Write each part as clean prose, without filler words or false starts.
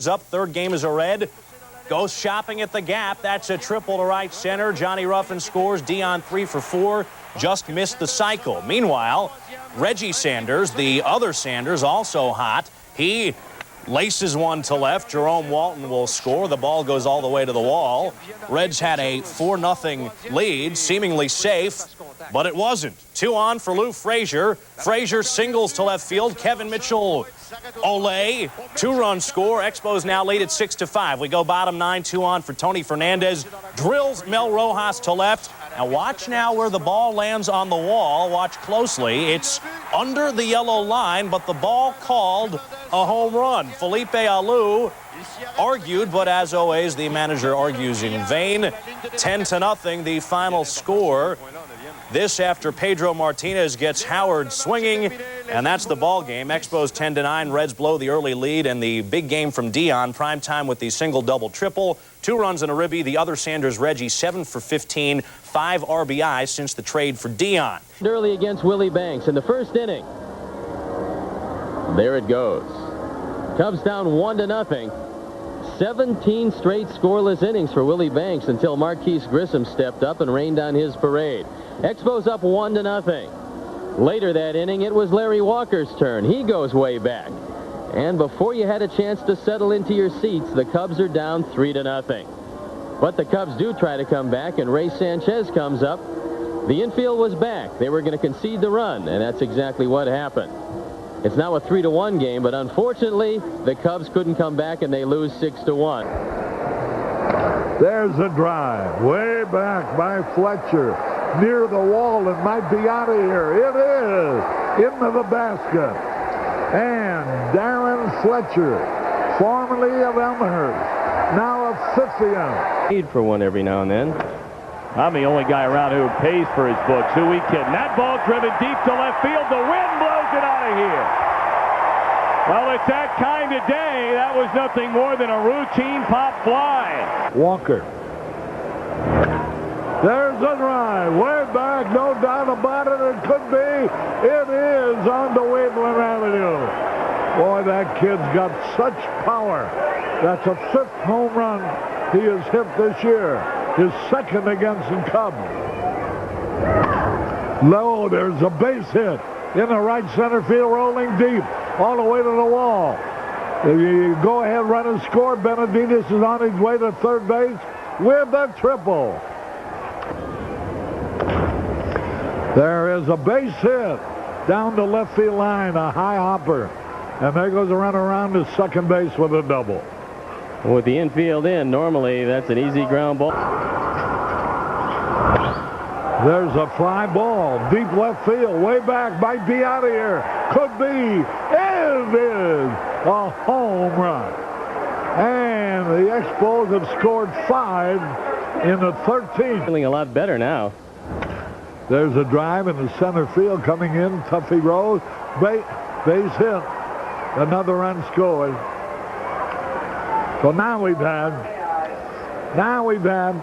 Up, third game is a red. Goes shopping at the gap. That's a triple to right center. Johnny Ruffin scores. Dion 3 for 4. Just missed the cycle. Meanwhile, Reggie Sanders, the other Sanders, also hot. He laces one to left. Jerome Walton will score. The ball goes all the way to the wall. Reds had a 4-0 lead, seemingly safe, but it wasn't. 2 on for Lou Frazier. Frazier singles to left field. Kevin Mitchell, Olay, 2-run score. Expos now lead at 6-5. We go bottom 9, 2 on for Tony Fernandez. Drills Mel Rojas to left. Now watch now where the ball lands on the wall. Watch closely. It's under the yellow line, but the ball called a home run. Felipe Alou argued, but as always, the manager argues in vain. 10-0, the final score. This after Pedro Martinez gets Howard swinging, and that's the ball game. Expos 10-9. Reds blow the early lead, and the big game from Dion. Prime time with the single, double, triple. 2 runs and a ribby. The other Sanders, Reggie, 7 for 15, 5 RBI since the trade for Dion. Early against Willie Banks in the first inning. There it goes. Cubs down 1-0. 17 straight scoreless innings for Willie Banks until Marquise Grissom stepped up and rained on his parade. Expos up 1-0. Later that inning, it was Larry Walker's turn. He goes way back. And before you had a chance to settle into your seats, the Cubs are down 3-0. But the Cubs do try to come back, and Ray Sanchez comes up. The infield was back. They were going to concede the run, and that's exactly what happened. It's now a 3-1 game, but unfortunately, the Cubs couldn't come back, and they lose 6-1. There's a drive way back by Fletcher near the wall and might be out of here. It is into the basket. And Darren Fletcher, formerly of Elmhurst, now of Scythian. Need for one every now and then. I'm the only guy around who pays for his books. Who we kidding? That ball driven deep to left field. The wind blows it out of here. Well, it's that kind of day. That was nothing more than a routine pop fly. Walker. There's a drive. Way back. No doubt about it. It could be. It is on to Waveland Avenue. Boy, that kid's got such power. That's a 5th home run he has hit this year. His 2nd against the Cubs. Low, there's a base hit in the right center field, rolling deep all the way to the wall. If you go ahead, run and score. Benavides is on his way to third base with a triple. There is a base hit down the left field line, a high hopper, and there goes a run around to second base with a double. With the infield in, normally that's an easy ground ball. There's a fly ball, deep left field, way back, might be out of here. Could be. It is a home run. And the Expos have scored 5 in the 13th. Feeling a lot better now. There's a drive in the center field coming in. Tuffy Rose, base hit. Another run scored. So now we've had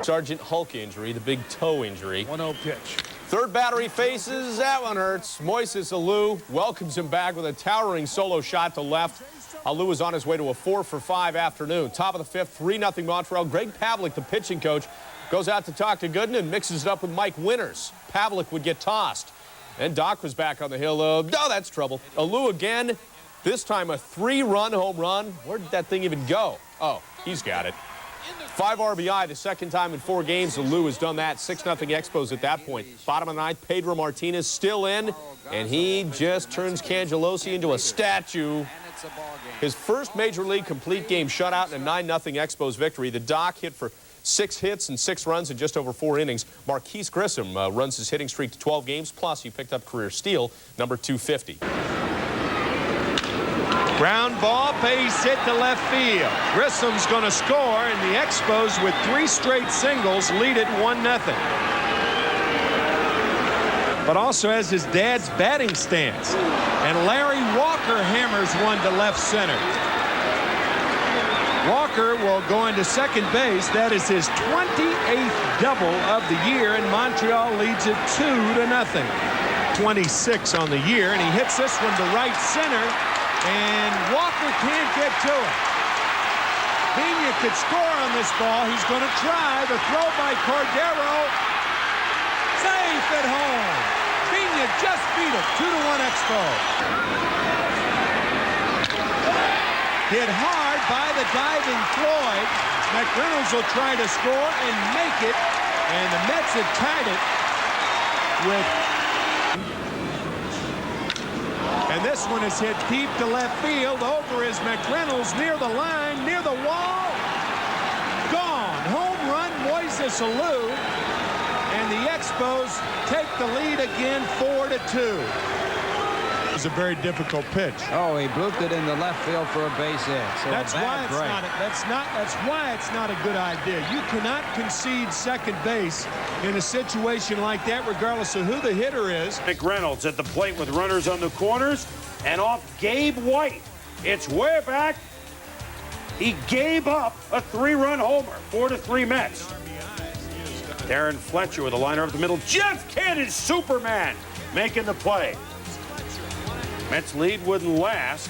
Sergeant Hulk injury, the big toe injury. 1-0 pitch. Third batter he faces. That one hurts. Moises Alou welcomes him back with a towering solo shot to left. Alou is on his way to a 4-for-5 afternoon. Top of the 5th, 3-0 Montreal. Greg Pavlik, the pitching coach, goes out to talk to Gooden and mixes it up with Mike Winters. Pavlik would get tossed. And Doc was back on the hill of, oh, that's trouble. Alou again, this time a 3-run home run. Where did that thing even go? Oh, he's got it. 5 RBI, the 2nd time in 4 games. Alou has done that. 6-0 Expos at that point. Bottom of the 9th, Pedro Martinez still in, and he just turns Cangelosi into a statue. His first Major League complete game shutout in a 9-0 Expos victory. The Doc hit for 6 hits and 6 runs in just over 4 innings. Marquise Grissom runs his hitting streak to 12 games, plus he picked up career steal, number 250. Ground ball, base hit to left field. Grissom's going to score, and the Expos with 3 straight singles lead it 1-0. But also has his dad's batting stance. And Larry Walker hammers one to left center. Walker will go into second base. That is his 28th double of the year, and Montreal leads it 2-0. 26 on the year, and he hits this one to right center. And Walker can't get to it. Pena could score on this ball. He's going to try. The throw by Cordero. Safe at home. Pena just beat it. 2-1 Expos. Hit hard by the diving Floyd. McReynolds will try to score and make it. And the Mets have tied it with... And this one is hit deep to left field. Over is McReynolds near the line, near the wall. Gone. Home run, Moises Alou. And the Expos take the lead again, 4-2. It was a very difficult pitch. Oh, he blooped it in the left field for a base hit. So That's why it's not a good idea. You cannot concede second base in a situation like that, regardless of who the hitter is. McReynolds at the plate with runners on the corners, and off Gabe White. It's way back. He gave up a 3-run homer. 4-3 Mets. Darren Fletcher with a liner up the middle. Jeff Kidd is Superman making the play. Mets lead wouldn't last.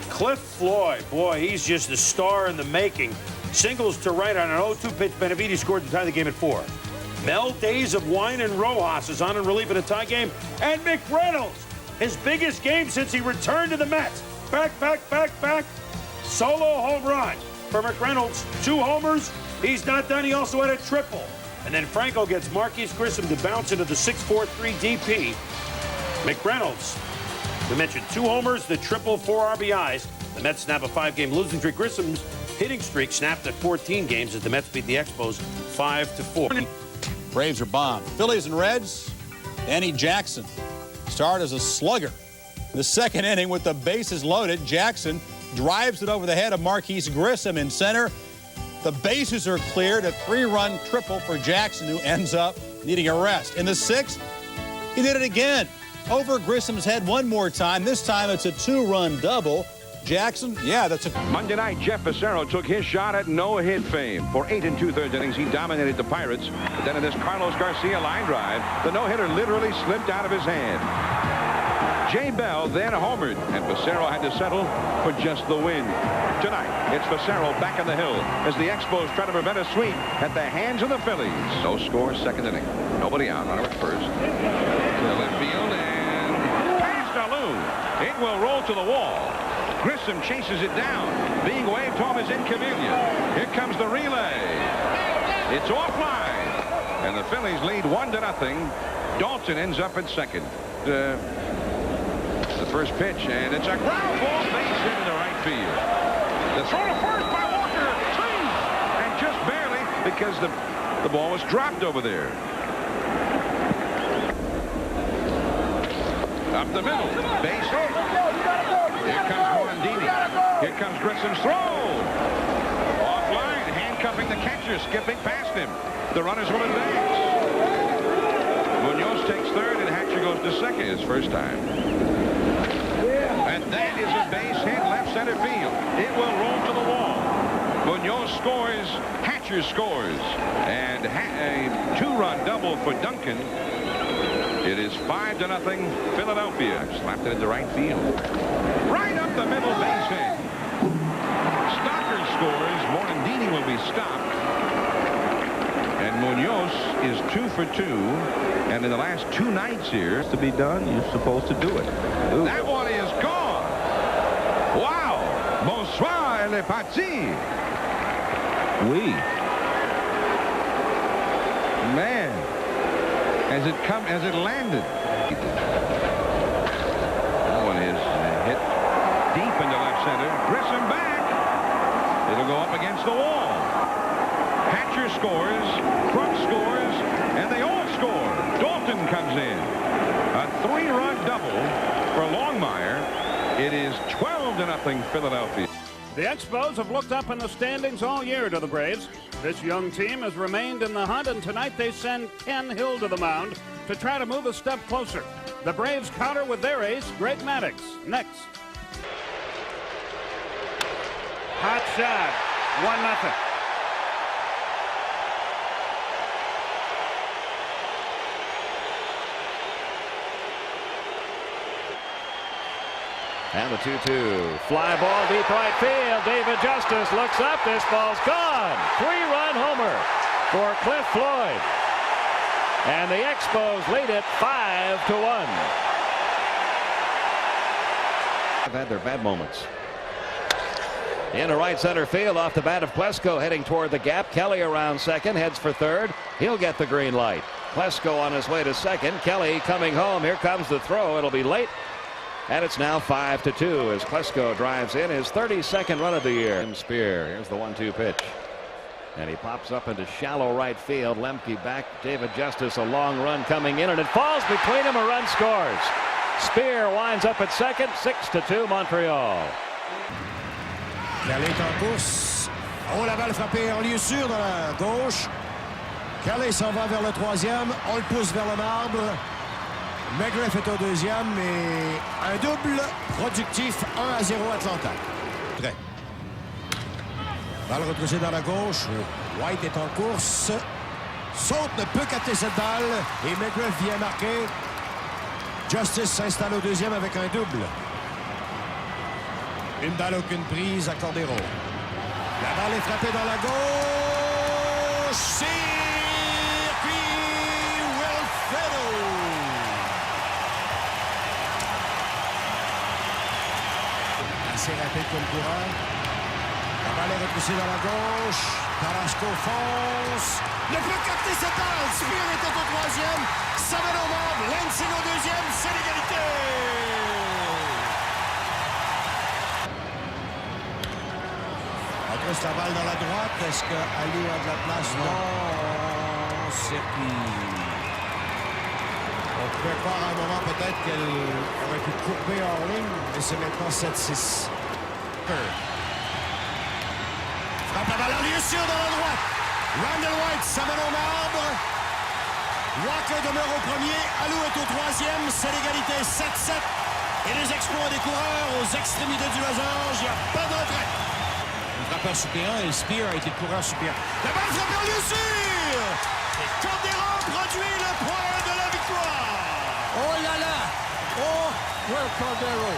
Cliff Floyd, boy, he's just a star in the making. Singles to right on an 0-2 pitch. Benavides scored to tie the game at 4. Mel Days of Wine and Rojas is on in relief in a tie game. And McReynolds, his biggest game since he returned to the Mets. Back. Solo home run for McReynolds. 2 homers. He's not done. He also had a triple. And then Franco gets Marquise Grissom to bounce into the 6-4-3 DP. McReynolds, we mentioned 2 homers, the triple, 4 RBIs. The Mets snap a 5-game losing streak. Grissom's hitting streak snapped at 14 games as the Mets beat the Expos 5-4. Braves are bombed. Phillies and Reds, Danny Jackson started as a slugger. In the second inning with the bases loaded, Jackson drives it over the head of Marquise Grissom in center. The bases are cleared, a 3-run triple for Jackson, who ends up needing a rest. In the 6th, he did it again. Over Grissom's head one more time. This time it's a 2-run double. Jackson, yeah, that's a... Monday night, Jeff Fassero took his shot at no-hit fame. For 8 2/3 innings, he dominated the Pirates. But then in this Carlos Garcia line drive, the no-hitter literally slipped out of his hand. Jay Bell then homered, and Fassero had to settle for just the win. Tonight, it's Fassero back in the hill as the Expos try to prevent a sweep at the hands of the Phillies. No score, second inning. Nobody out. Runner at first. To left field and past Alou. It will roll to the wall. Grissom chases it down. Being waved home is Incaviglia. Here comes the relay. It's offline. And the Phillies lead 1-0. Dalton ends up at second. The first pitch, and it's a ground ball base hit into right field. The throw to first by Walker. Swing! And just barely, because the ball was dropped over there. Up the middle. Base hit. Here comes Morandini. Here comes Grissom's throw. Offline, handcuffing the catcher, skipping past him. The runners will advance. Munoz takes third, and Hatcher goes to second his first time. And that is a base hit left center field. It will roll to the wall. Munoz scores. Hatcher scores. And a 2-run double for Duncan. It is 5-0 Philadelphia. Slapped it into right field. Right up the middle, base hit. Stocker scores. Morandini will be stopped. And Munoz is 2 for 2. And in the last 2 nights here, to be done, you're supposed to do it. Ooh. That one is gone. Wow. Bonsoir, elle est partie. Oui. Man. As it landed. That one is hit deep into left center. Grissom back. It'll go up against the wall. Hatcher scores. Crump scores. And they all score. Dalton comes in. A 3-run double for Longmire. It is 12-0 Philadelphia. The Expos have looked up in the standings all year to the Braves. This young team has remained in the hunt, and tonight they send Ken Hill to the mound to try to move a step closer. The Braves counter with their ace, Greg Maddux. Next. Hot shot. 1-0. And the 2-2. Fly ball deep right field. David Justice looks up. This ball's gone. 3-run homer for Cliff Floyd. And the Expos lead it 5-1. They've had their bad moments. Into right center field off the bat of Plesko, heading toward the gap. Kelly around second, heads for third. He'll get the green light. Plesko on his way to second. Kelly coming home. Here comes the throw. It'll be late. And it's now 5-2 as Plesko drives in his 32nd run of the year. Spear, here's the 1-2 pitch. And he pops up into shallow right field. Lemke back. David Justice, a long run coming in, and it falls between them. A run scores. Spear winds up at second. 6-2 Montreal. Kelly est en course. Oh, la balle frappée en lieu sûr dans la gauche. Kelly s'en va vers le troisième. On le pousse vers le marbre. McGriff est au deuxième, mais un double productif. 1-0 Atlanta. Prêt. Balle retroussée dans la gauche. White est en course. Saute, ne peut capter cette balle. Et McGriff vient marquer. Justice s'installe au deuxième avec un double. Une balle, aucune prise à Cordero. La balle est frappée dans la gauche. Circuit Wilfredo. Assez rapide comme coureur. La balle est repoussée dans la gauche. Carrasco fonce. Ne peut capter cette balle. Spear était au troisième. Samuel au marbre. Lansing au deuxième. C'est l'égalité. La balle dans la droite. Est-ce que Alou a de la place? Non. Circuit. On pouvait croire à un moment peut-être qu'elle aurait pu couper hors ligne, mais c'est maintenant 7-6. Frappe la balle en lieu sûr dans la droite. Randall White s'amène au marbre. Walker demeure au premier. Alou est au troisième. C'est l'égalité 7-7. Et les exploits des coureurs aux extrémités du losange. Il n'y a pas de retraite. Frappeur suppléant et Spear a été coureur suppléant. La balle frappée en lieu sûr! Et Cordero produit le point de la victoire! Oh là là! Oh, Will Cordero!